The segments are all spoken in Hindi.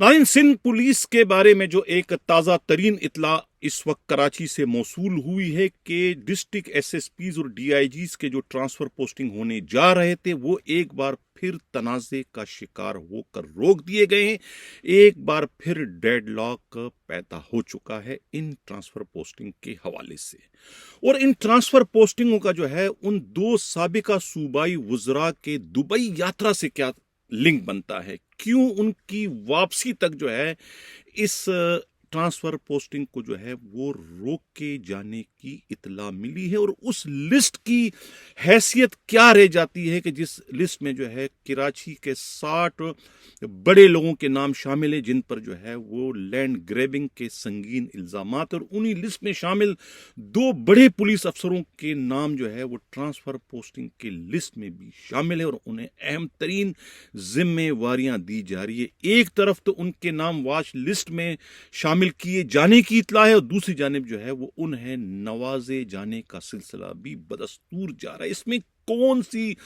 नाज़रीन, सिंध पुलिस के बारे में जो एक ताज़ा तरीन इत्तला इस वक्त कराची से मौसूल हुई है कि डिस्ट्रिक्ट एसएसपीज और डीआईजीज के जो ट्रांसफर पोस्टिंग होने जा रहे थे वो एक बार फिर तनाज़े का शिकार होकर रोक दिए गए हैं। एक बार फिर डेडलॉक पैदा हो चुका है इन ट्रांसफर पोस्टिंग के हवाले से। और इन ट्रांसफर पोस्टिंगों का जो है उन दो साबिका सूबाई वुज़रा के दुबई यात्रा से क्या लिंक बनता है, क्यों उनकी वापसी तक जो है इस ट्रांसफर पोस्टिंग को जो है वो रोक के जाने की इत्तला मिली है, और उस लिस्ट की हैसियत क्या रह जाती है कि जिस लिस्ट में जो है कराची के 60 बड़े लोगों के नाम शामिल है जिन पर जो है वो लैंड ग्रैबिंग के संगीन इल्जामात, और उन्हीं लिस्ट में शामिल 2 बड़े पुलिस अफसरों के नाम जो है वो ट्रांसफर पोस्टिंग के लिस्ट में भी शामिल है और उन्हें अहम तरीन जिम्मेवारियां दी जा रही है। एक तरफ तो उनके नाम वॉच लिस्ट में शामिल किए जाने की इत्तला है और दूसरी जानिब जो है वो उन्हें नवाजे जाने का सिलसिला भी बदस्तूर जा रहा है। इसमें कौन सी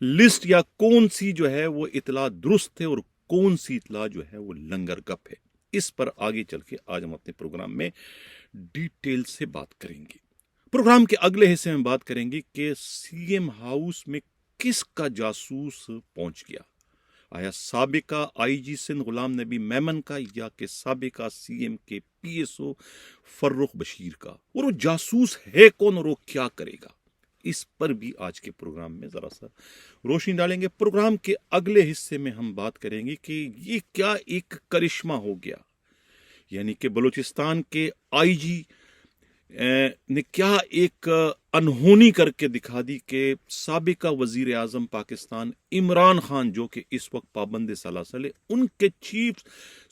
लिस्ट या कौन सी जो है वो इत्तला दुरुस्त है और कौन सी इत्तला जो है वो लंगर गप है, इस पर आगे चल के आज हम अपने प्रोग्राम में डिटेल से बात करेंगे। प्रोग्राम के अगले हिस्से में बात करेंगे कि सीएम हाउस में किसका जासूस पहुंच गया। आया साबिका आईजी सिंध गुलाम नबी मेमन का या कि साबिका सीएम के पीएसओ फर्रुख बशीर का, और वो जासूस है कौन और वो क्या करेगा, इस पर भी आज के प्रोग्राम में जरा सा रोशनी डालेंगे। प्रोग्राम के अगले हिस्से में हम बात करेंगे कि ये क्या एक करिश्मा हो गया, यानी कि बलूचिस्तान के आईजी ने क्या एक अनहोनी करके दिखा दी कि साबिका वजीर आजम पाकिस्तान इमरान खान जो कि इस वक्त पाबंद सलासल है, उनके चीफ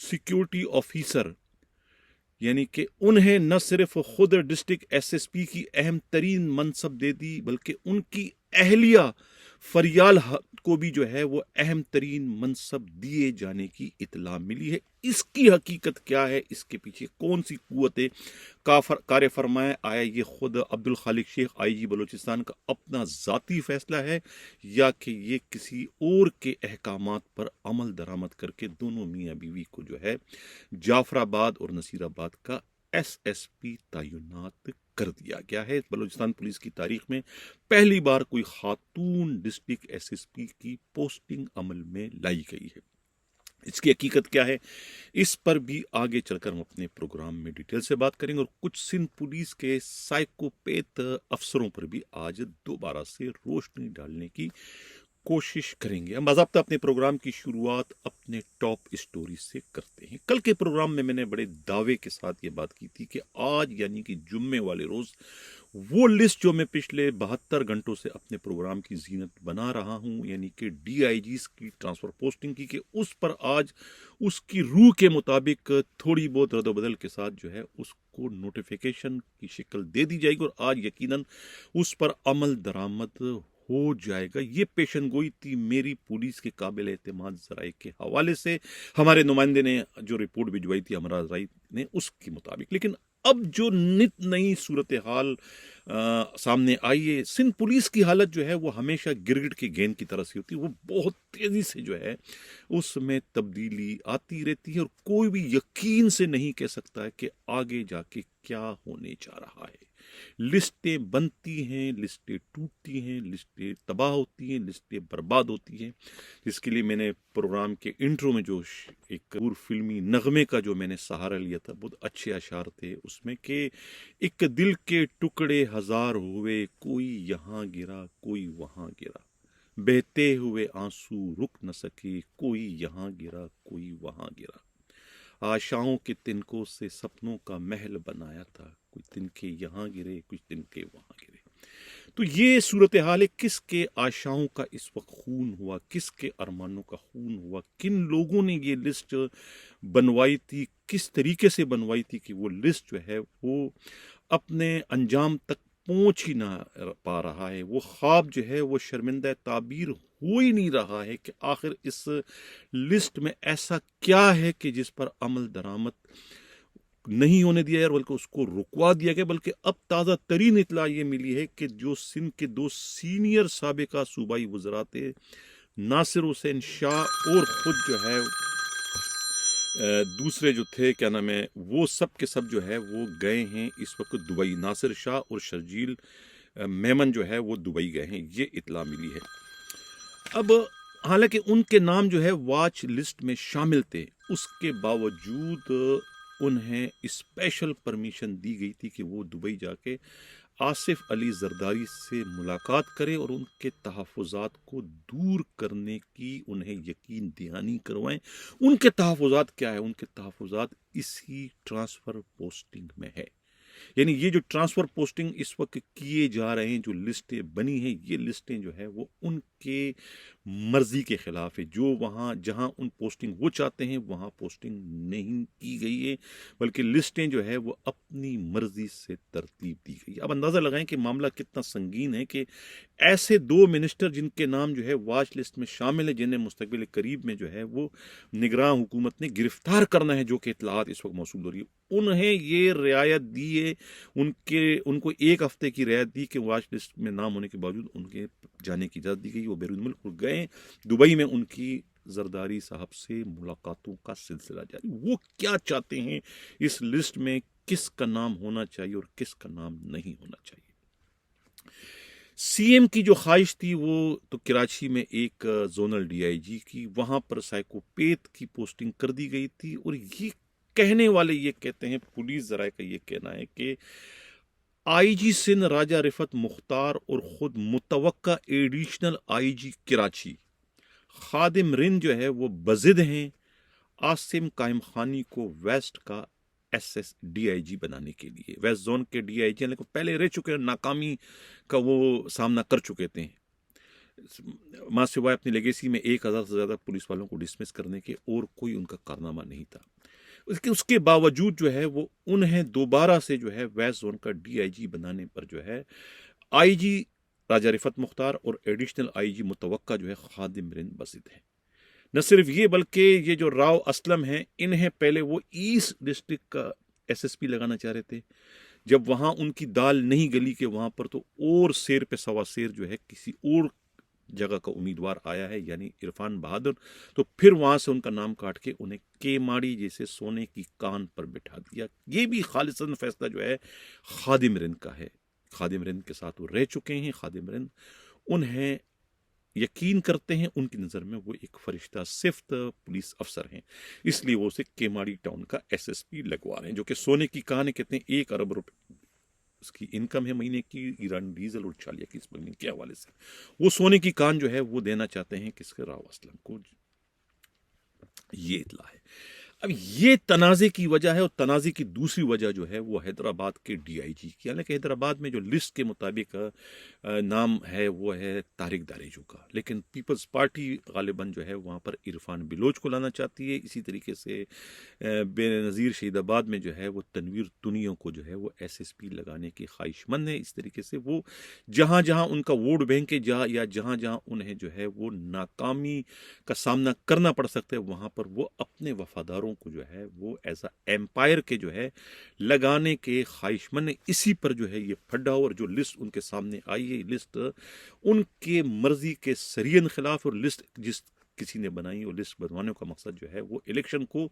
सिक्योरिटी ऑफिसर यानी कि उन्हें न सिर्फ खुद डिस्ट्रिक्ट एसएसपी की अहम तरीन मनसब दे दी बल्कि उनकी अहलिया फरियाल को भी जो है वो अहम तरीन मनसब दिए जाने की इत्तला मिली है। इसकी हकीकत क्या है, इसके पीछे कौन सी कुव्वतें कार्य फरमाए, आया ये खुद अब्दुल खालिक शेख आईजी बलूचिस्तान का अपना ज़ाती फैसला है या कि ये किसी और के अहकामात पर अमल दरामद करके दोनों मियाँ बीवी को जो है जाफराबाद और नसीराबाद का एसएसपी तैनात कर दिया गया है। बलूचिस्तान पुलिस की तारीख में पहली बार कोई खातून डिस्ट्रिक्ट एसएसपी की पोस्टिंग अमल में लाई गई है। इसकी हकीकत क्या है, इस पर भी आगे चलकर हम अपने प्रोग्राम में डिटेल से बात करेंगे और कुछ सिंध पुलिस के साइकोपैथ अफसरों पर भी आज दोबारा से रोशनी डालने की कोशिश करेंगे। हम बाज़ाब्ता अपने प्रोग्राम की शुरुआत अपने टॉप स्टोरी से करते हैं। कल के प्रोग्राम में मैंने बड़े दावे के साथ ये बात की थी कि आज यानी कि जुम्मे वाले रोज़ वो लिस्ट जो मैं पिछले 72 घंटों से अपने प्रोग्राम की जीनत बना रहा हूं, यानी कि डीआईजीज की ट्रांसफर पोस्टिंग की, कि उस पर आज उसकी रूह के मुताबिक थोड़ी बहुत रद्दबदल के साथ जो है उसको नोटिफिकेशन की शक्ल दे दी जाएगी और आज यकीनन उस पर अमल दरामद हो जाएगा। ये पेशन गोई थी मेरी पुलिस के काबिल एतमाद जराए के हवाले से, हमारे नुमाइंदे ने जो रिपोर्ट भिजवाई थी अमराज राय ने उसके मुताबिक। लेकिन अब जो नित नई सूरत हाल सामने आई है, सिंध पुलिस की हालत जो है वो हमेशा गिरगिट की गेंद की तरह से होती है, वो बहुत तेजी से जो है उसमें तब्दीली आती रहती है और कोई भी यकीन से नहीं कह सकता है कि आगे जाके क्या होने जा रहा है। लिस्टें बनती हैं, लिस्टें टूटती हैं, लिस्टें तबाह होती हैं, लिस्टें बर्बाद होती हैं, जिसके लिए मैंने प्रोग्राम के इंट्रो में जो एक पूर्व फिल्मी नगमे का जो मैंने सहारा लिया था, बहुत अच्छे अशार थे उसमें कि एक दिल के टुकड़े हजार हुए, कोई यहाँ गिरा कोई वहाँ गिरा, बहते हुए आंसू रुक न सके, कोई यहाँ गिरा कोई वहाँ गिरा, आशाओं के तिनकों से सपनों का महल बनाया था, कुछ तिनके यहाँ गिरे कुछ तिनके वहाँ गिरे। तो ये सूरत हाल है, किसके आशाओं का इस वक्त खून हुआ, किसके अरमानों का खून हुआ, किन लोगों ने ये लिस्ट बनवाई थी, किस तरीके से बनवाई थी कि वो लिस्ट जो है वो अपने अंजाम तक पहुंच ही ना पा रहा है, वो ख्वाब जो है वो शर्मिंदा ताबीर हो ही नहीं रहा है कि आखिर इस लिस्ट में ऐसा क्या है कि जिस पर अमल दरामद नहीं होने दिया है, बल्कि उसको रुकवा दिया गया। बल्कि अब ताज़ा तरीन इतला ये मिली है कि जो सिंध के 2 सीनियर साबिका सूबाई वज़रा थे, नासिर हुसैन शाह और खुद जो है दूसरे जो थे क्या नाम है वो सब के सब जो है वो गए हैं इस वक्त दुबई। नासिर शाह और शर्जील मेमन जो है वो दुबई गए हैं, ये इत्ला मिली है। अब हालांकि उनके नाम जो है वॉच लिस्ट में शामिल थे, उसके बावजूद उन्हें स्पेशल परमिशन दी गई थी कि वो दुबई जाके आसिफ अली जरदारी से मुलाकात करें और उनके तहफ़्फ़ुज़ात को दूर करने की उन्हें यकीन दहानी करवाएं। उनके तहफ़्फ़ुज़ात क्या है? उनके तहफ़्फ़ुज़ात इसी ट्रांसफ़र पोस्टिंग में है। यानी ये जो ट्रांसफ़र पोस्टिंग इस वक्त किए जा रहे हैं, जो लिस्टें बनी हैं, ये लिस्टें जो है वो उनके मर्जी के खिलाफ है। जो वहाँ जहाँ उन पोस्टिंग वो चाहते हैं वहाँ पोस्टिंग नहीं की गई है, बल्कि लिस्टें जो है वो अपनी मर्जी से तरतीब दी गई है। अब अंदाज़ा लगाएं कि मामला कितना संगीन है कि ऐसे दो मिनिस्टर जिनके नाम जो है वॉच लिस्ट में शामिल है, जिन्हें मुस्तकबिल करीब में जो है वो निगरान हुकूमत ने गिरफ्तार करना है, जो कि इतलात इस वक्त मौसूल हो रही है, उन्हें ये रियायत दी है, उनको 1 हफ्ते की रियायत दी कि वॉच लिस्ट में नाम होने के बावजूद उनके जाने की इजाज़त दी गई। वो बैरून मुल्क गए, दुबई में उनकी जरदारी साहब से मुलाकातों का सिलसिला जारी। वो क्या चाहते हैं इस लिस्ट में, किसका नाम होना चाहिए और किसका नाम नहीं होना चाहिए। सीएम की जो ख्वाहिश थी वो तो कराची में एक जोनल डीआईजी की, वहां पर साइकोपैथ की पोस्टिंग कर दी गई थी। और ये कहने वाले ये कहते हैं, पुलिस जराए का ये कहना है कि आईजी सिंध राजा रिफत मुख्तार और खुद मुतवक्का एडिशनल आईजी कराची खादिम रिंद जो है वो बजिद हैं आसिम कायम खानी को वेस्ट का एसएस डीआईजी बनाने के लिए। वेस्ट जोन के डीआईजी को पहले रह चुके हैं, नाकामी का वो सामना कर चुके थे, मां सिवाय अपनी लेगेसी में 1000 से ज्यादा पुलिस वालों को डिसमिस करने के और कोई उनका कारनामा नहीं था। उसके बावजूद जो है वो उन्हें दोबारा से जो है वेस्ट जोन का डीआईजी बनाने पर जो है आईजी राजा रिफत मुख्तार और एडिशनल आईजी मुतवक्का जो है खादिम रिंद बसित है। न सिर्फ ये बल्कि ये जो राव असलम हैं, इन्हें पहले वो ईस्ट डिस्ट्रिक्ट का एसएसपी लगाना चाह रहे थे। जब वहां उनकी दाल नहीं गली के वहां पर तो और शेर पे सवा शेर जो है किसी और जगह का उम्मीदवार आया है, यानी इरफान बहादुर, तो फिर वहां से उनका नाम काट के उन्हें केमाड़ी जैसे सोने की कान पर बिठा दिया। ये भी खालिसन फैसला जो है खादिम रिंद का है। खादिम रिंद के साथ वो रह चुके हैं। खादिम रिंद उन्हें यकीन करते हैं, उनकी नज़र में वो एक फरिश्ता सिफ्त पुलिस अफसर हैं, इसलिए वो उसे केमाड़ी टाउन का एसएसपी लगवा रहे हैं, जो कि सोने की कान है। कहते हैं 1 अरब रुपए उसकी इनकम है महीने की, ईरान डीजल और चालिया की स्मगलिंग के हवाले से। वो सोने की कान जो है वो देना चाहते हैं किसके, राव असलम को। ये इतला है। अब ये तनाज़े की वजह है, और तनाज़े की दूसरी वजह जो है वो हैदराबाद के डीआईजी की। हालांकि हैदराबाद में जो लिस्ट के मुताबिक नाम है वो है तारिक दारेजू का, लेकिन पीपल्स पार्टी गालिबन जो है वहाँ पर इरफान बिलोच को लाना चाहती है। इसी तरीके से बेनज़ीर शहीदाबाद में जो है वो तनवीर तुनियों को जो है वो एसएसपी लगाने की ख्वाहिशमंद है। इस तरीके से वो जहाँ जहाँ उनका वोट बैंक है, या जहाँ जहाँ उन्हें जो है वो नाकामी का सामना करना पड़ सकता है, वहाँ पर वो अपने वफादारों को जो है वो एज एम्पायर के जो है लगाने के ख्वाहिशमंद है। इसी पर जो है ये फड्डा, और जो लिस्ट उनके सामने आई है, लिस्ट उनके मर्जी के सरियन खिलाफ, और लिस्ट जिस किसी ने बनाई, और लिस्ट बनवाने का मकसद जो है वो इलेक्शन को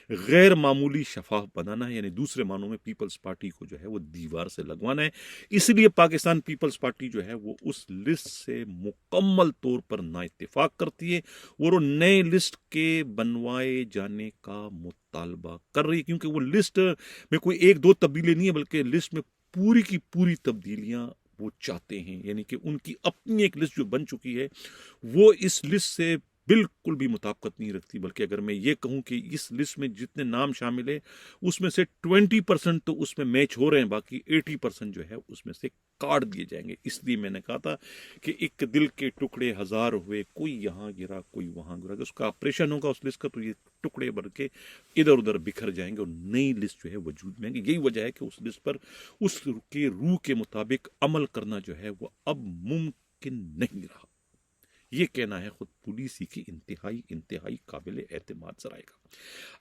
गैर मामूली शफाफ बनाना है, यानी दूसरे मानों में पीपल्स पार्टी को जो है वो दीवार से लगवाना है। इसलिए पाकिस्तान पीपल्स पार्टी जो है वो उस लिस्ट से मुकम्मल तौर पर ना इत्तेफाक करती है, और वो नए लिस्ट के बनवाए जाने का मुतालबा कर रही है, क्योंकि वो लिस्ट में कोई 1-2 तब्दीली नहीं है, बल्कि लिस्ट में पूरी की पूरी तब्दीलियां वो चाहते हैं। यानी कि उनकी अपनी एक लिस्ट जो बन चुकी है वो इस लिस्ट से बिल्कुल भी मुताबिकत नहीं रखती, बल्कि अगर मैं ये कहूं कि इस लिस्ट में जितने नाम शामिल है उसमें से 20% तो उसमें मैच हो रहे हैं, बाकी 80% जो है उसमें से काट दिए जाएंगे। इसलिए मैंने कहा था कि एक दिल के टुकड़े 1000 हुए, कोई यहाँ गिरा कोई वहां गिरा। उसका ऑपरेशन होगा उस लिस्ट का, तो ये टुकड़े भर के इधर उधर बिखर जाएंगे और नई लिस्ट जो है वजूद में आएंगे। यही वजह है कि उस लिस्ट पर उसके रूह के मुताबिक अमल करना जो है वो अब मुमकिन नहीं रहा। ये कहना है खुद पुलिस ही की इंतहाई काबिल एतमाद जराए का।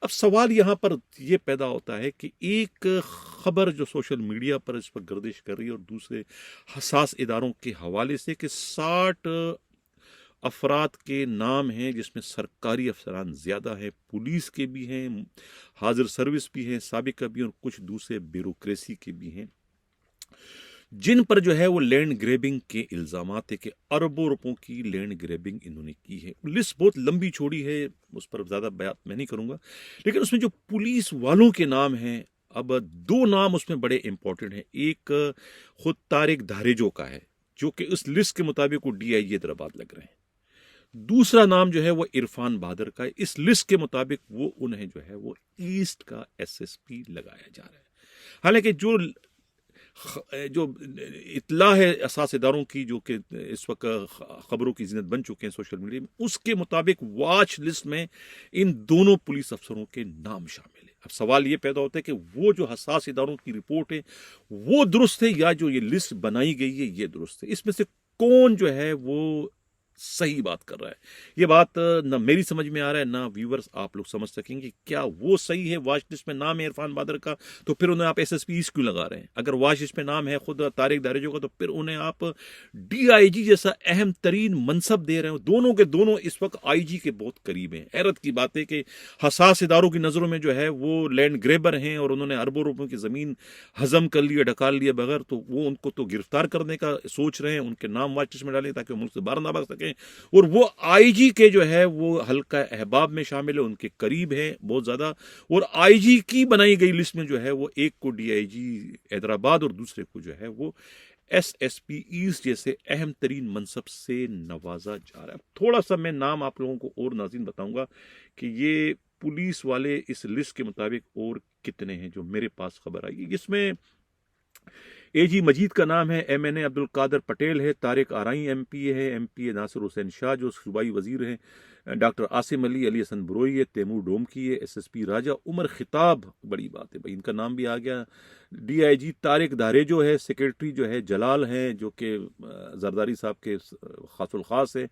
अब सवाल यहां पर यह पैदा होता है कि एक खबर जो सोशल मीडिया पर इस पर गर्दिश कर रही है, और दूसरे हसास इदारों के हवाले से कि 60 अफराद के नाम हैं जिसमें सरकारी अफसरान ज़्यादा हैं, पुलिस के भी हैं, हाजिर सर्विस भी हैं, साबिका भी हैं और कुछ दूसरे ब्यूरोक्रेसी के भी हैं, जिन पर जो है वो लैंड ग्रैबिंग के इल्ज़ामात है कि अरबों रुपयों की लैंड ग्रैबिंग इन्होंने की है। लिस्ट बहुत लंबी चौड़ी है, उस पर ज़्यादा बात मैं नहीं करूँगा, लेकिन उसमें जो पुलिस वालों के नाम हैं, अब दो नाम उसमें बड़े इंपॉर्टेंट हैं। एक खुद तारिक धारेजो का है, जो कि उस लिस्ट के मुताबिक वो DIG हैदराबाद लग रहे हैं। दूसरा नाम जो है वो इरफान बहादुर का है। इस लिस्ट के मुताबिक वो उन्हें जो है वो ईस्ट का SSP लगाया जा रहा है। हालांकि जो इतला है असास इदारों की, जो कि इस वक्त खबरों की जीनत बन चुके हैं सोशल मीडिया में, उसके मुताबिक वॉच लिस्ट में इन दोनों पुलिस अफसरों के नाम शामिल है। अब सवाल ये पैदा होता है कि वो जो हसास इदारों की रिपोर्ट है वो दुरुस्त है या जो ये लिस्ट बनाई गई है ये दुरुस्त है। इसमें से कौन जो है वो सही बात कर रहा है? ये बात ना मेरी समझ में आ रहा है, ना व्यूवर्स आप लोग समझ सकेंगे। क्या वो सही है? वॉच लिस्ट में नाम है इरफान बहादुर का, तो फिर उन्हें आप SSP ईस्ट क्यों लगा रहे हैं? अगर वॉच लिस्ट में नाम है खुद तारिक धारेजो का, तो फिर उन्हें आप DIG जैसा अहम तरीन मनसब दे रहे हो। दोनों के दोनों इस वक्त IG के बहुत करीब हैं। हैरत की बात है कि हसास इदारों की नजरों में जो है वो लैंड ग्रेबर हैं और उन्होंने अरबों रुपयों की जमीन हजम कर लिया, ढकाल लिया बगैर, तो वो उनको तो गिरफ्तार करने का सोच रहे हैं, उनके नाम वॉच लिस्ट में डालें ताकि वो मुल्क से बाहर ना भाग सके। और वो IG के जो है वो हल्का अहबाब में शामिल है, उनके करीब है बहुत ज्यादा। और IG की बनाई गई लिस्ट में जो है वो एक को DIG हैदराबाद और दूसरे को जो है वो SSP ईस्ट जैसे अहम तरीन मनसब से नवाजा जा रहा है। थोड़ा सा मैं नाम आप लोगों को और नाज़रीन बताऊंगा कि ये पुलिस वाले इस लिस्ट के मुताबिक और कितने हैं जो मेरे पास खबर आई। इसमें AG मजीद का नाम है, MNA अब्दुल कादर पटेल है, तारिक आरई MPA है, MPA नासिर हुसैन शाह जो सूबाई वजीर हैं, डॉक्टर आसिम अली, अली हसन बरोई है, तैमूर डोमकी है, SSP राजा उमर खिताब, बड़ी बात है भाई इनका नाम भी आ गया। DIG तारिक धारेजो है, सेक्रेटरी जो है जलाल है जो कि जरदारी साहब के खासुल खास है,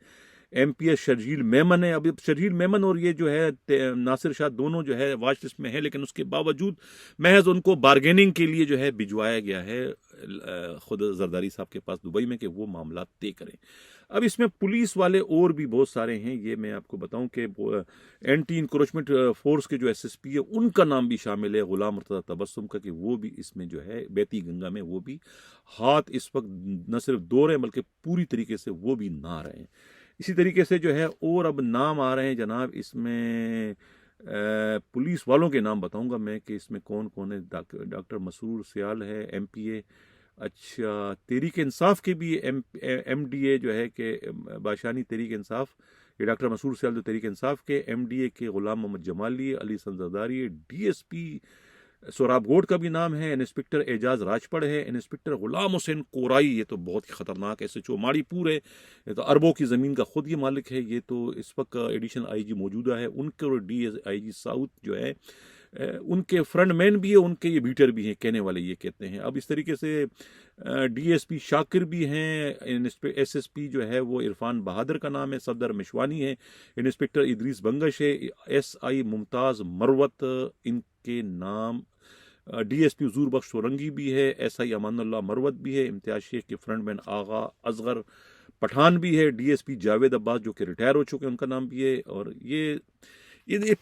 MPS शर्जील मेमन है। अभी शर्जील मेमन और ये जो है नासिर शाह दोनों जो है वॉच लिस्ट में है, लेकिन उसके बावजूद महज उनको बार्गेनिंग के लिए जो है भिजवाया गया है खुद जरदारी साहब के पास दुबई में कि वो मामला तय करें। अब इसमें पुलिस वाले और भी बहुत सारे हैं, ये मैं आपको बताऊं कि एंटी इंक्रोचमेंट फोर्स के जो SSP है उनका नाम भी शामिल है, गुलाम मुर्तज़ा तबस्सुम का, कि वो भी इसमें जो है बैती गंगा में वो भी हाथ इस वक्त न सिर्फ दो रहे हैं बल्कि पूरी तरीके से वो भी ना रहे हैं। इसी तरीके से जो है और अब नाम आ रहे हैं जनाब, इसमें पुलिस वालों के नाम बताऊंगा मैं कि इसमें कौन कौन है। डॉक्टर मसूर सियाल है MPA, अच्छा तहरीक इंसाफ के भी MDA जो है कि बाशानी तहरीक इंसाफ, ये डॉक्टर मसूर सियाल जो तहरीक इंसाफ के MDA के गुलाम मोहम्मद जमाली, अली संजरदारी, DSP सोराबगोड का भी नाम है, इंस्पेक्टर एजाज राजपड़ है, इंस्पेक्टर गुलाम हुसैन कोराई, ये तो बहुत ही खतरनाक SHO माड़ीपुर है, ये तो अरबों की ज़मीन का खुद ये मालिक है, ये तो इस वक्त एडिशनल IG मौजूदा है। उनके और DIG साउथ जो है उनके फ्रंटमैन भी है, उनके ये बीटर भी हैं, कहने वाले ये कहते हैं। अब इस तरीके से DSP शाकिर भी हैं, SSP जो है वो इरफान बहादुर का नाम है, सफदर मिशवानी है, इंस्पेक्टर इदरीस बंगश है, SI मुमताज़ मरवत इनके नाम, DSP हुजूर बख्श सोरंगी भी है, SI अमानुल्लाह मरवत भी है, इम्तियाज शेख के फ्रंटमैन आगा असगर पठान भी है, DSP जावेद अब्बास जो कि रिटायर हो चुके हैं उनका नाम भी है। और ये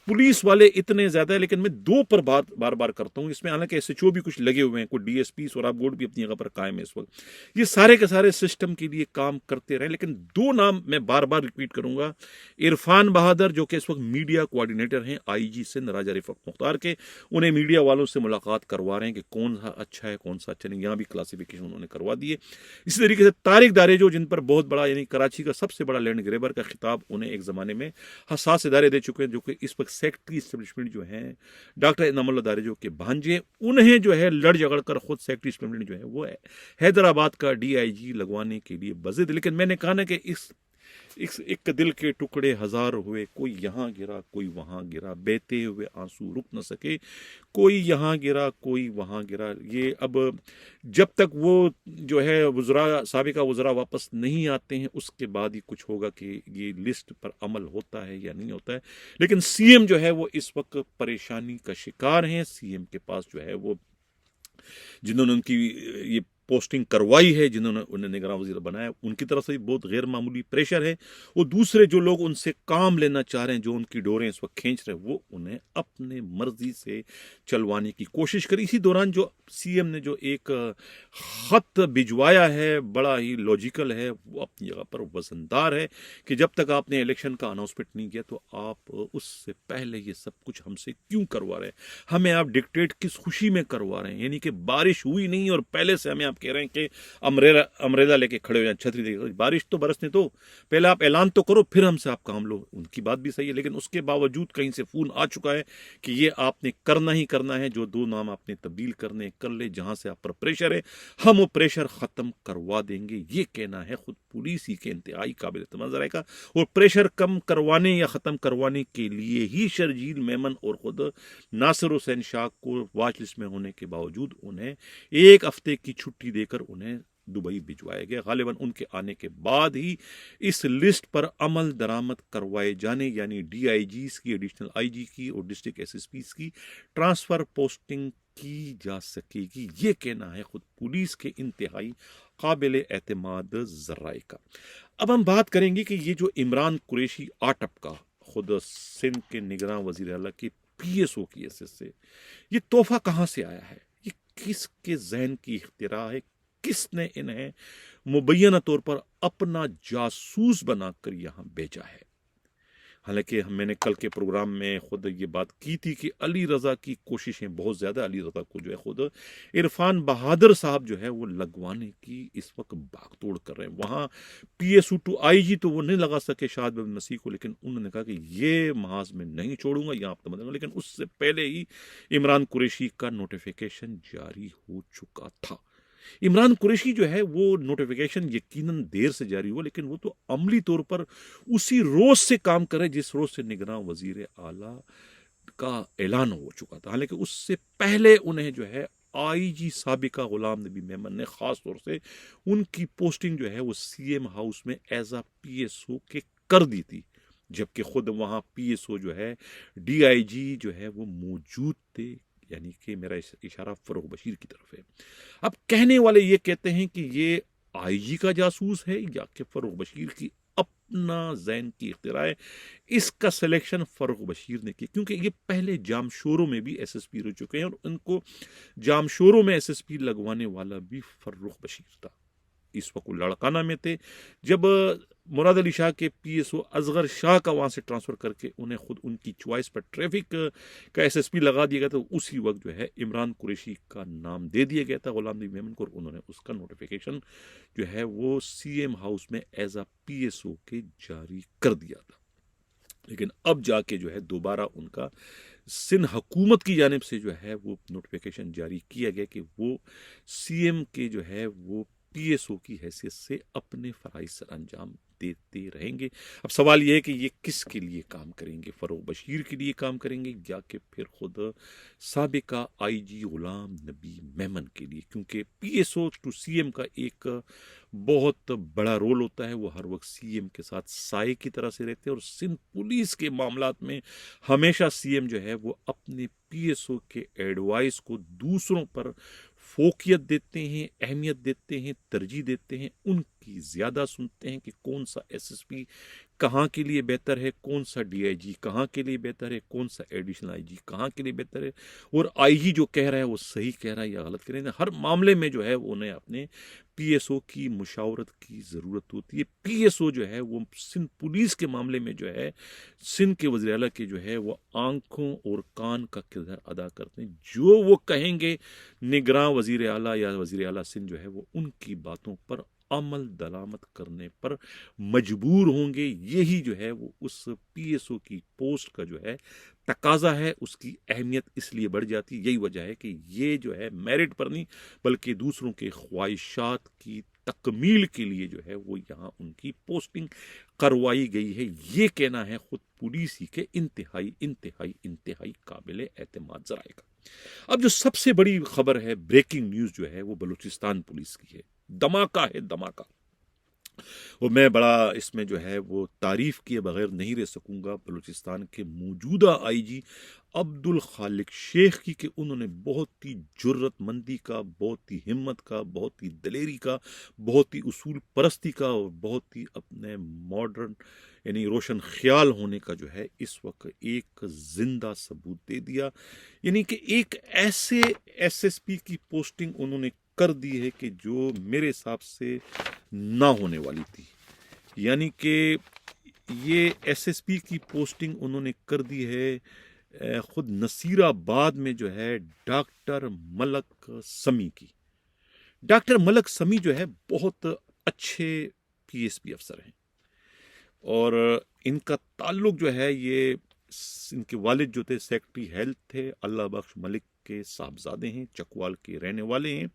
पुलिस वाले इतने ज्यादा है, लेकिन मैं दो पर बार बार करता हूं इसमें, हालांकि SHO भी कुछ लगे हुए हैं, कोई DSP सोराबगोड भी अपनी जगह पर कायम है इस वक्त। ये सारे के सारे सिस्टम के लिए काम करते रहे, लेकिन दो नाम मैं बार बार रिपीट करूंगा। इरफान बहादुर जो कि इस वक्त मीडिया कोऑर्डिनेटर हैं IG सिंध राजा रिफत मुख्तार के, उन्हें मीडिया वालों से मुलाकात करवा रहे हैं कि कौन सा अच्छा है कौन सा अच्छा नहीं, यहाँ भी क्लासिफिकेशन उन्होंने करवा दी है। इसी तरीके से तारिक धारेजो जिन पर बहुत बड़ा यानी कराची का सबसे बड़ा लैंड ग्रेबर का खिताब उन्हें एक जमाने में हसास इदारे दे चुके हैं, जो कि इस वक्त सेक्रेटरी एस्टेब्लिशमेंट जो है डॉक्टर इनामुल्लाह धारेजो के भांजे, उन्हें जो है लड़ झगड़ कर खुद सेक्रेटरी एस्टेब्लिशमेंट जो है वो हैदराबाद का DIG लगवाने के लिए बजिद। लेकिन मैंने कहा ना कि इस एक दिल के टुकड़े हजार हुए, कोई यहाँ गिरा कोई वहां गिरा, बहते हुए आंसू रुक न सके, कोई यहाँ गिरा कोई वहां गिरा। ये अब जब तक वो जो है वज़रा साबिका वज़रा वापस नहीं आते हैं उसके बाद ही कुछ होगा कि ये लिस्ट पर अमल होता है या नहीं होता है। लेकिन CM जो है वो इस वक्त परेशानी का शिकार हैं। CM के पास जो है वो जिन्होंने उनकी ये पोस्टिंग करवाई है, जिन्होंने उन्हें निगरान वजीर बनाया, उनकी तरफ से भी बहुत गैर मामूली प्रेशर है। और दूसरे जो लोग उनसे काम लेना चाह रहे हैं, जो उनकी डोरें इस वक्त खींच रहे हैं, वो उन्हें अपने मर्जी से चलवाने की कोशिश करी। इसी दौरान जो सीएम ने जो एक खत भिजवाया है, बड़ा ही लॉजिकल है, वो अपनी जगह पर वजनदार है कि जब तक आपने इलेक्शन का अनाउंसमेंट नहीं किया तो आप उससे पहले ये सब कुछ हमसे क्यों करवा रहे हैं, हमें आप डिक्टेट किस खुशी में करवा रहे हैं। यानी कि बारिश हुई नहीं और पहले से हमें आप कह रहे हैं कि अमरेला लेके खड़े हो जाए, छतरी लेके, बारिश तो बरसने दो, पहले आप ऐलान तो करो, फिर हमसे आप काम लो। उनकी बात भी सही है, लेकिन उसके बावजूद कहीं से फोन आ चुका है कि ये आपने करना ही करना है, जो 2 नाम आपने तब्दील करने कर ले, जहां से आप पर प्रेशर है हम वो प्रेशर खत्म करवा देंगे। ये कहना है खुद पुलिस ही के इंतहाई काबिल एतमाद जायका। और प्रेशर कम करवाने या खत्म करवाने के लिए ही शर्जील मेमन और खुद नासिर हुसैन शाह को वॉच लिस्ट में होने के बावजूद उन्हें 1 हफ्ते की छुट्टी देकर उन्हें दुबई भिजवाया गया। गालिबन उनके आने के बाद ही इस लिस्ट पर अमल दरामद करवाए जाने, यानी डीआईजीज की, एडिशनल आईजी की और डिस्ट्रिक्ट एसएसपीज की ट्रांसफर पोस्टिंग की जा सकेगी। ये कहना है खुद पुलिस के इंतहाई काबिल एतमाद जराए का। अब हम बात करेंगे कि ये जो इमरान कुरैशी आटप का, खुद सिंध के निगरान वजीर आला के पीएसओ की हैसियत से, ये तोहफा कहां से आया है, ये किसके जहन की इख्तिरा है, किसने इन्हें मुबैना तौर पर अपना जासूस बनाकर यहां भेजा है। हालांकि मैंने कल के प्रोग्राम में खुद ये बात की थी कि अली रजा की कोशिशें बहुत ज्यादा, अली रजा को जो है खुद इरफान बहादुर साहब जो है वो लगवाने की इस वक्त भागतोड़ कर रहे हैं। वहां पीएसयू टू आईजी तो वो नहीं लगा सके शाहद बिन मसीह को, लेकिन उन्होंने कहा कि ये महाज में नहीं छोड़ूंगा, यहाँ आप तो, लेकिन उससे पहले ही इमरान कुरैशी का नोटिफिकेशन जारी हो चुका था। इमरान कुरैशी जो है वो नोटिफिकेशन यकीनन देर से जारी हुआ, लेकिन वो तो अमली तौर पर उसी रोज से काम करे जिस रोज से निगरान वजीर आला का ऐलान हो चुका था। हालांकि उससे पहले उन्हें जो है आईजी साबिका गुलाम नबी मेमन ने खास तौर से उनकी पोस्टिंग जो है वो सीएम हाउस में एज अ पीएसओ के कर दी थी, जबकि खुद वहां पीएसओ जो है डीआईजी जो है वो मौजूद थे। यानी कि मेरा इशारा फरोग बशीर की तरफ है। अब कहने वाले ये कहते हैं कि ये आईजी का जासूस है या कि फरोग बशीर की अपना जैन की इख्तिरा है। इसका सिलेक्शन फरोग बशीर ने किया, क्योंकि ये पहले जामशोरों में भी एसएसपी रह चुके हैं और उनको जामशोरों में एसएसपी लगवाने वाला भी फरोग बशीर था। इस वक्त लड़काना में थे जब मुराद अली शाह के पीएसओ असगर शाह का वहां से ट्रांसफर करके उन्हें खुद उनकी चॉइस पर ट्रैफिक का एसएसपी लगा दिया गया था। उसी वक्त जो है इमरान कुरैशी का नाम दे दिया गया था गुलाम नबी मेमन को, और उन्होंने उसका नोटिफिकेशन जो है वो सीएम हाउस में एज अ पीएसओ के जारी कर दिया था। लेकिन अब जाके जो है दोबारा उनका सिंध हुकूमत की जानिब से जो है वो नोटिफिकेशन जारी किया गया कि वो सीएम के जो है वो पीएसओ की हैसियत से अपने फराइज सर अंजाम देते रहेंगे। अब सवाल यह है कि ये किसके लिए काम करेंगे, फरोग बशीर के लिए काम करेंगे या कि फिर खुद साबिका आईजी गुलाम नबी मेमन के लिए, क्योंकि पीएसओ टू सीएम का एक बहुत बड़ा रोल होता है। वो हर वक्त सीएम के साथ साए की तरह से रहते हैं और सिंध पुलिस के मामलात में हमेशा सीएम जो है वो अपने पीएसओ के एडवाइस को दूसरों पर फोकियत देते हैं, अहमियत देते हैं, तरजीह देते हैं, उनकी ज्यादा सुनते हैं कि कौन सा एसएसपी कहाँ के लिए बेहतर है, कौन सा डीआईजी कहाँ के लिए बेहतर है, कौन सा एडिशनल आईजी कहाँ के लिए बेहतर है, और आईजी जो कह रहा है वो सही कह रहा है या गलत कह रहा है। हर मामले में जो है उन्हें अपने पीएसओ की मुशावरत की जरूरत होती है। पीएसओ जो है वो सिंध पुलिस के मामले में जो है सिंध के वज़ीर आला के जो है वो आंखों और कान का किरदार अदा करते हैं। जो वो कहेंगे निगरान वज़ीर आला या वज़ीर आला सिंध जो है वो उनकी बातों पर अमल दरामद करने पर मजबूर होंगे। यही जो है वो उस पीएसओ की पोस्ट का जो है तकाजा है, उसकी अहमियत इसलिए बढ़ जाती है। यही वजह है कि ये जो है मेरिट पर नहीं बल्कि दूसरों के ख्वाहिशात की तकमील के लिए जो है वो यहाँ उनकी पोस्टिंग करवाई गई है। ये कहना है खुद पुलिस ही के इंतहाई इंतहाई इंतहाई काबिल एतमाद जराए का। अब जो सबसे बड़ी खबर है, ब्रेकिंग न्यूज जो है वो बलूचिस्तान पुलिस की है। धमाका है, धमाका। और मैं बड़ा इसमें जो है वो तारीफ किए बगैर नहीं रह सकूंगा बलूचिस्तान के मौजूदा आईजी अब्दुल खालिक शेख की, कि उन्होंने बहुत ही जुर्रतमंदी का, बहुत ही हिम्मत का, बहुत ही दलेरी का, बहुत ही उसूल परस्ती का और बहुत ही अपने मॉडर्न यानी रोशन ख्याल होने का जो है इस वक्त एक जिंदा सबूत दे दिया। यानी कि एक ऐसे एसएसपी की पोस्टिंग उन्होंने कर दी है कि जो मेरे हिसाब से ना होने वाली थी। यानी कि ये एसएसपी की पोस्टिंग उन्होंने कर दी है खुद नसीराबाद में जो है डॉक्टर मलक समी की। डॉक्टर मलक समी जो है बहुत अच्छे पीएसपी अफसर हैं और इनका ताल्लुक जो है ये इनके वालिद जो थे सेक्रेटरी हेल्थ थे, अल्लाह बख्श मलिक के साहबजादे हैं, चकवाल के रहने वाले हैं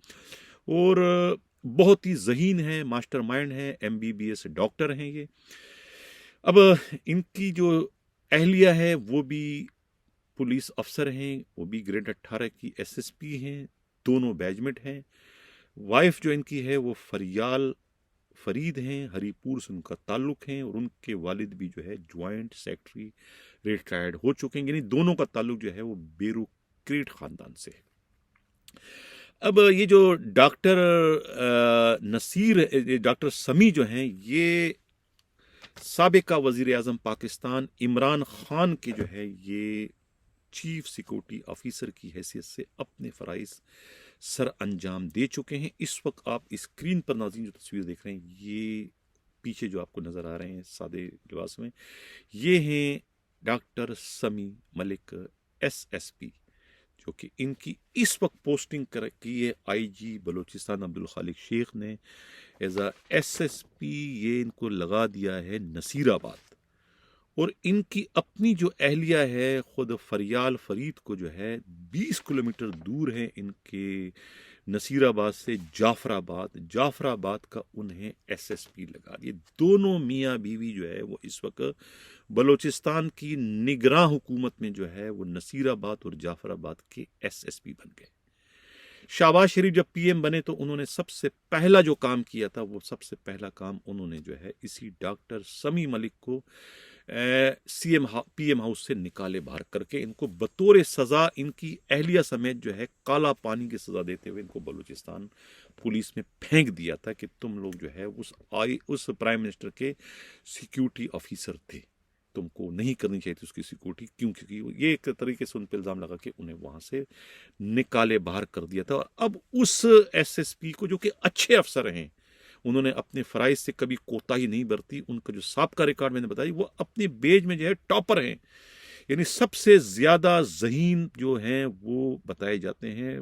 और बहुत ही ज़हीन है, मास्टरमाइंड है, एमबीबीएस डॉक्टर हैं ये। अब इनकी जो अहलिया है वो भी पुलिस अफसर हैं, वो भी ग्रेड 18 की एसएसपी हैं, दोनों बैजमेट हैं। वाइफ जो इनकी है वो फरियाल फरीद हैं, हरीपुर से उनका ताल्लुक है और उनके वालिद भी जो है ज्वाइंट सेक्रेटरी रिटायर्ड हो चुके हैं। यानी दोनों का ताल्लुक जो है वो ब्यूरोक्रेट खानदान से है। अब ये जो डॉक्टर डॉक्टर समी जो हैं ये साबिका वजीर आजम पाकिस्तान इमरान खान के जो है ये चीफ सिक्योरिटी ऑफिसर की हैसियत से अपने फ़राइज़ सर अंजाम दे चुके हैं। इस वक्त आप स्क्रीन पर नाज़रीन जो तस्वीर देख रहे हैं, ये पीछे जो आपको नज़र आ रहे हैं सादे लिबास में, ये हैं डॉक्टर समी मलिक एसएसपी, जो कि इनकी इस वक्त पोस्टिंग कर की है आईजी बलूचिस्तान अब्दुल खालिक शेख ने एज आ एसएसपी। ये इनको लगा दिया है नसीराबाद और इनकी अपनी जो अहलिया है खुद फरियाल फरीद को जो है 20 किलोमीटर दूर है इनके नसीराबाद से जाफराबाद का उन्हें एसएसपी लगा दिए। दोनों मियाँ बीवी जो है वो इस वक्त बलूचिस्तान की निगरान हुकूमत में जो है वो नसीराबाद और जाफराबाद के एसएसपी बन गए। शहबाज शरीफ जब पीएम बने तो उन्होंने सबसे पहला जो काम किया था, वो सबसे पहला काम उन्होंने जो है इसी डॉक्टर समी मलिक को पीएम हाउस से निकाले बाहर करके इनको बतौर सजा इनकी अहलिया समेत जो है काला पानी की सजा देते हुए इनको बलूचिस्तान पुलिस में फेंक दिया था कि तुम लोग जो है उस प्राइम मिनिस्टर के सिक्योरिटी ऑफिसर थे, तुमको नहीं करनी चाहिए थी उसकी सिक्योरिटी। क्योंकि ये एक तरीके से उन पर इल्ज़ाम लगा के उन्हें वहां से निकाले बाहर कर दिया था। और अब उस एसएसपी को, जो कि अच्छे अफसर हैं, उन्होंने अपने फ़राइज़ से कभी कोताही नहीं बरती, उनका जो साबका रिकॉर्ड मैंने बताया वो अपने बेज में जो है टॉपर हैं, यानी सबसे ज़्यादा ज़हीन जो हैं वो बताए जाते हैं।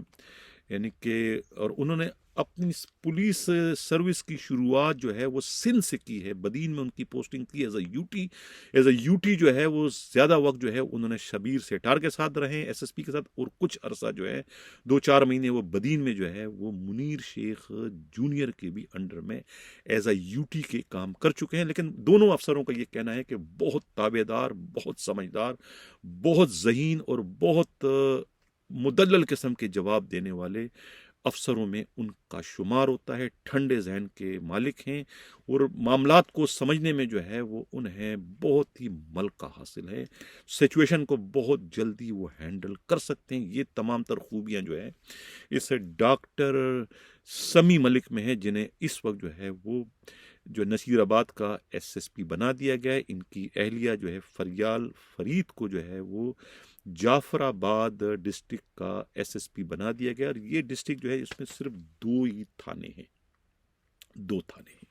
यानी कि और उन्होंने अपनी पुलिस सर्विस की शुरुआत जो है वो सिंध से की है, बदीन में उनकी पोस्टिंग थी एज अ यूटी जो है वो ज़्यादा वक्त जो है उन्होंने शबीर सेठार के साथ रहे एसएसपी के साथ, और कुछ अरसा जो है 2-4 महीने वो बदीन में जो है वो मुनीर शेख जूनियर के भी अंडर में एज अ यूटी के काम कर चुके हैं। लेकिन दोनों अफसरों का ये कहना है कि बहुत ताबेदार, बहुत समझदार, बहुत ज़हीन और बहुत मुदल्लल किस्म के जवाब देने वाले अफसरों में उनका शुमार होता है। ठंडे जहन के मालिक हैं और मामलात को समझने में जो है वो उन्हें बहुत ही मलका हासिल है, सिचुएशन को बहुत जल्दी वो हैंडल कर सकते हैं। ये तमाम तर खूबियाँ जो है इस डॉक्टर समी मलिक में है, जिन्हें इस वक्त जो है वो जो नसीराबाद का एसएसपी बना दिया गया है। इनकी अहलिया जो है फरियाल फरीद को जो है वो जाफराबाद डिस्ट्रिक्ट का एसएसपी बना दिया गया। और ये डिस्ट्रिक्ट जो है इसमें सिर्फ 2 ही थाने हैं, 2 थाने हैं,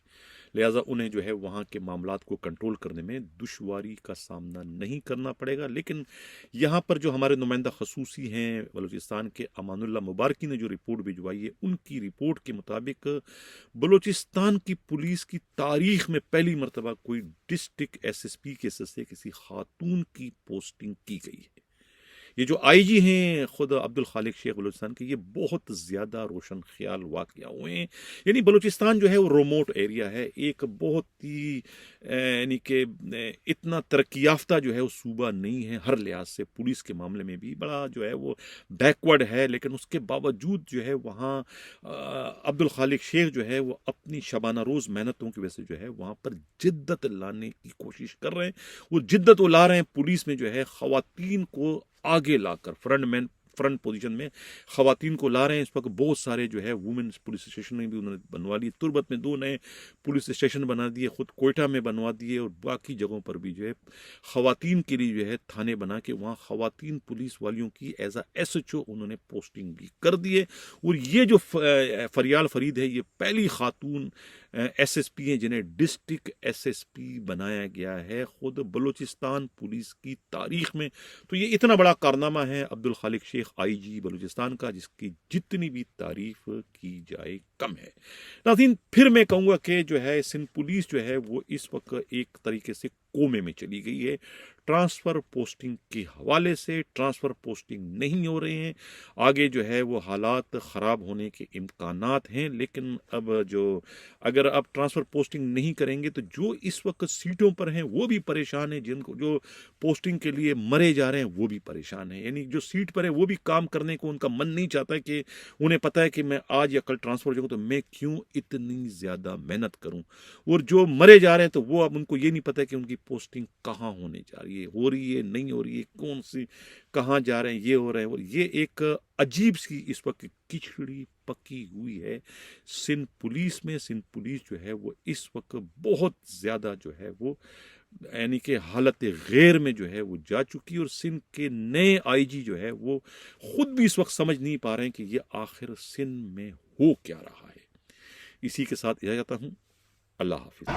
लिहाजा उन्हें जो है वहाँ के मामलात को कंट्रोल करने में दुश्वारी का सामना नहीं करना पड़ेगा। लेकिन यहाँ पर जो हमारे नुमाइंदा खसूसी हैं बलूचिस्तान के अमानुल्लाह मुबारकी ने जो रिपोर्ट भिजवाई है, उनकी रिपोर्ट के मुताबिक बलूचिस्तान की पुलिस की तारीख में पहली मरतबा कोई डिस्ट्रिक्ट एसएसपी के सदस्य किसी खातून की पोस्टिंग की गई है। ये जो आईजी हैं खुद अब्दुल खालिक शेख बलूचिस्तान के, ये बहुत ज़्यादा रोशन ख्याल वाक़या हुए हैं। यानी बलूचिस्तान जो है वो रिमोट एरिया है, एक बहुत ही यानी कि इतना तरक्की याफ्ता जो है वो सूबा नहीं है, हर लिहाज से पुलिस के मामले में भी बड़ा जो है वो बैकवर्ड है। लेकिन उसके बावजूद जो है वहाँ अब्दुल खालिक शेख जो है वो अपनी शबाना रोज़ मेहनतों की वजह से जो है वहाँ पर जिद्दत लाने की कोशिश कर रहे हैं। वो जिद्दत वो ला रहे हैं पुलिस में जो है ख़वातीन को आगे लाकर फ्रंट पोजीशन में ख़वातीन को ला रहे हैं। इस वक्त बहुत सारे जो है वुमेन्स पुलिस स्टेशन में भी उन्होंने बनवा लिए, तुर्बत में 2 नए पुलिस स्टेशन बना दिए, खुद कोयटा में बनवा दिए, और बाकी जगहों पर भी जो है ख़वातीन के लिए जो है थाने बना के वहाँ ख़वातीन पुलिस वालियों की एज आ SHO उन्होंने पोस्टिंग भी कर दिए। और ये जो फरियाल फरीद है, ये पहली खातून SSP हैं जिन्हें डिस्ट्रिक्ट SSP बनाया गया है खुद बलूचिस्तान पुलिस की तारीख में। तो ये इतना बड़ा कारनामा है अब्दुल खालिक शेख IG बलूचिस्तान का, जिसकी जितनी भी तारीफ की जाए कम है। नाज़रीन, फिर मैं कहूँगा कि जो है सिंध पुलिस जो है वो इस वक्त एक तरीके से कोमे में चली गई है। ट्रांसफ़र पोस्टिंग के हवाले से ट्रांसफ़र पोस्टिंग नहीं हो रहे हैं, आगे जो है वो हालात ख़राब होने के इम्कानात हैं। लेकिन अब जो अगर आप ट्रांसफ़र पोस्टिंग नहीं करेंगे तो जो इस वक्त सीटों पर हैं वो भी परेशान हैं, जिनको जो पोस्टिंग के लिए मरे जा रहे हैं वो भी परेशान हैं। यानी जो सीट पर है वो भी काम करने को उनका मन नहीं चाहता, कि उन्हें पता है कि मैं आज या कल ट्रांसफ़र हो जाऊँगा तो मैं क्यों इतनी ज़्यादा मेहनत करूँ। और जो मरे जा रहे हैं तो वो अब उनको ये नहीं पता कि उनकी पोस्टिंग कहाँ होने जा रही है, हो रही है नहीं हो रही है, कौन सी कहाँ जा रहे हैं, ये हो रहे हैं। और ये एक अजीब सी इस वक्त खिचड़ी पकी हुई है सिंध पुलिस में। सिंध पुलिस जो है वो इस वक्त बहुत ज़्यादा जो है वो यानी कि हालत गैर में जो है वो जा चुकी है। और सिंध के नए IG जो है वो खुद भी इस वक्त समझ नहीं पा रहे हैं कि ये आखिर सिंध में हो क्या रहा है। इसी के साथ इजाज़त चाहता हूँ। अल्लाह हाफिज़।